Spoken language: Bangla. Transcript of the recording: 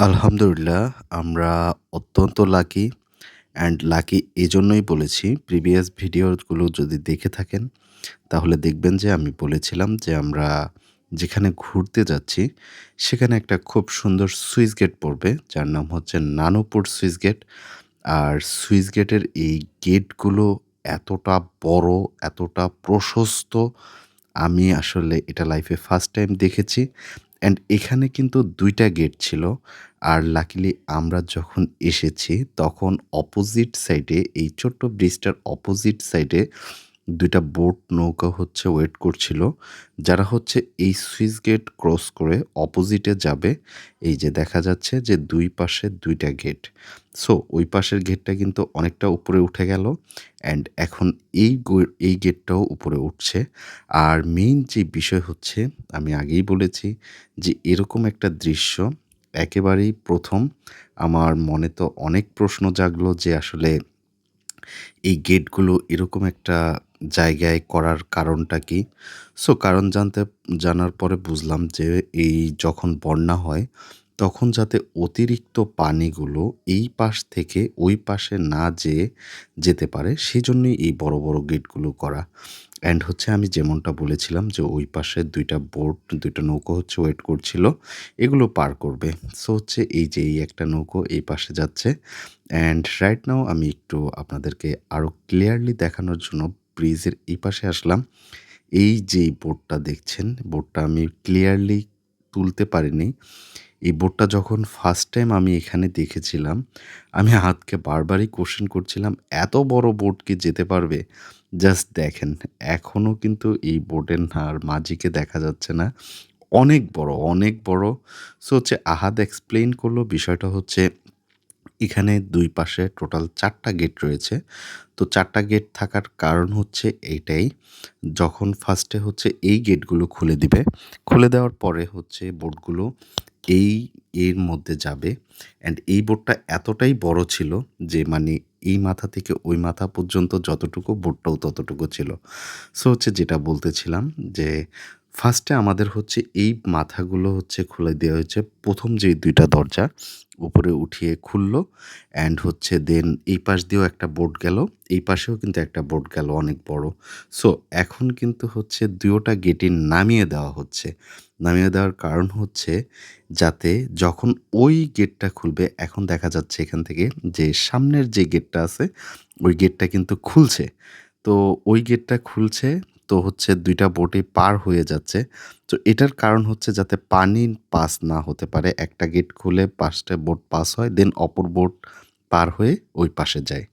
আলহামদুলিল্লাহ আমরা অত্যন্ত লাকি অ্যান্ড লাকি এজন্যই বলেছি প্রিভিয়াস ভিডিওগুলো যদি দেখে থাকেন তাহলে দেখবেন যে আমি বলেছিলাম যে আমরা যেখানে ঘুরতে যাচ্ছি সেখানে একটা খুব সুন্দর সুইচ গেট পড়বে যার নাম হচ্ছে নানুপুর সুইচ গেট। আর সুইচ গেটের এই গেটগুলো এতটা বড়, এতটা প্রশস্ত আমি আসলে এটা লাইফে ফার্স্ট টাইম দেখেছি। অ্যান্ড এখানে কিন্তু ২ টা গেট ছিল। আর লাকিলি আমরা যখন এসেছি তখন অপোজিট সাইডে এই ছোট্ট ব্রিজটার অপোজিট সাইডে ২ টা বোট নৌকা হচ্ছে ওয়েট করছিল। যারা হচ্ছে এই সুইচ গেট ক্রস করে অপোজিটে যাবে। এই যে দেখা যাচ্ছে যে ২ পাশে ২ টা গেট। সো ওই পাশের গেটটা কিন্তু অনেকটা উপরে উঠে গেল। অ্যান্ড এখন এই গেটটাও উপরে উঠছে। আর মেইন যে বিষয় হচ্ছে আমি আগেই বলেছি যে এরকম একটা দৃশ্য একেবারেই ১ম আমার মনে তো অনেক প্রশ্ন জাগলো যে আসলে এই গেটগুলো এরকম একটা জায়গায় করার কারণটা কি? সো কারণ জানার পরে বুঝলাম যে এই যখন বন্যা হয় তখন যাতে অতিরিক্ত পানিগুলো এই পাশ থেকে ওই পাশে না যেতে পারে সেজন্যই এই বড়, বড় গেটগুলো করা। অ্যান্ড হচ্ছে আমি যেমনটা বলেছিলাম যে ওই পাশে ২ টা বোট, ২ টা নৌকো হচ্ছে ওয়েট করছিল। এগুলো পার করবে। সো হচ্ছে এই যে এই একটা নৌকো এই পাশে যাচ্ছে। অ্যান্ড রাইট নাও আমি একটু আপনাদেরকে আরো ক্লিয়ারলি দেখানোর জন্য ব্রিজের এই পাশে আসলাম। এই যে বোটটা দেখছেন, বোটটা আমি ক্লিয়ারলি তুলতে পারিনি। এই বোটটা যখন ফার্স্ট টাইম আমি এখানে দেখেছিলাম, আমি হাতকে বারবারই কোয়েশ্চেন করছিলাম, "এত বড় বোট কি যেতে পারবে?" জাস্ট দেখেন, এখনো কিন্তু এই বোটের মাঝিকে দেখা যাচ্ছে না। অনেক বড়, অনেক বড়। সো হচ্ছে আহাদ এক্সপ্লেইন করল বিষয়টা হচ্ছে এখানে ২ পাশে টোটাল ৪ টা গেট রয়েছে। তো ৪ টা গেট থাকার কারণ হচ্ছে এইটাই, যখন ফার্স্টে হচ্ছে এই গেটগুলো খুলে দিবে, খুলে দেওয়ার পরে হচ্ছে বোটগুলো এই এর মধ্যে যাবে। অ্যান্ড এই বোটটা এতটাই বড় ছিল যে মানে এই মাথা থেকে ওই মাথা পর্যন্ত যতটুকু বোটটাও ততটুকু ছিল। সো হচ্ছে যেটা বলতেছিলাম যে ফার্স্টে আমাদের হচ্ছে এই মাথাগুলো হচ্ছে খুলে দেওয়া হয়েছে। ১ম যেই ২ টা দরজা উপরে উঠিয়ে খুলল। অ্যান্ড হচ্ছে দেন এই পাশ দিয়েও একটা বোট গেল। এই পাশেও কিন্তু একটা বোট গেল অনেক বড়। সো এখন কিন্তু হচ্ছে ২ টা গেটই নামিয়ে দেওয়া হচ্ছে। নামিয়ে দেওয়ার কারণ হচ্ছে যাতে যখন ওই গেটটা খুলবে, এখন দেখা যাচ্ছে এখান থেকে যে সামনের যে গেটটা আছে, ওই গেটটা কিন্তু খুলছে। তো ওই গেটটা খুলছে তো হচ্ছে ২ টা বোটই পার হয়ে যাচ্ছে। তো এটার কারণ হচ্ছে যাতে পানি পাস না হতে পারে। একটা গেট খুলে ৫ টা বোট পাস হয়, দেন অপর বোট পার হয়ে ওই পাশে যায়।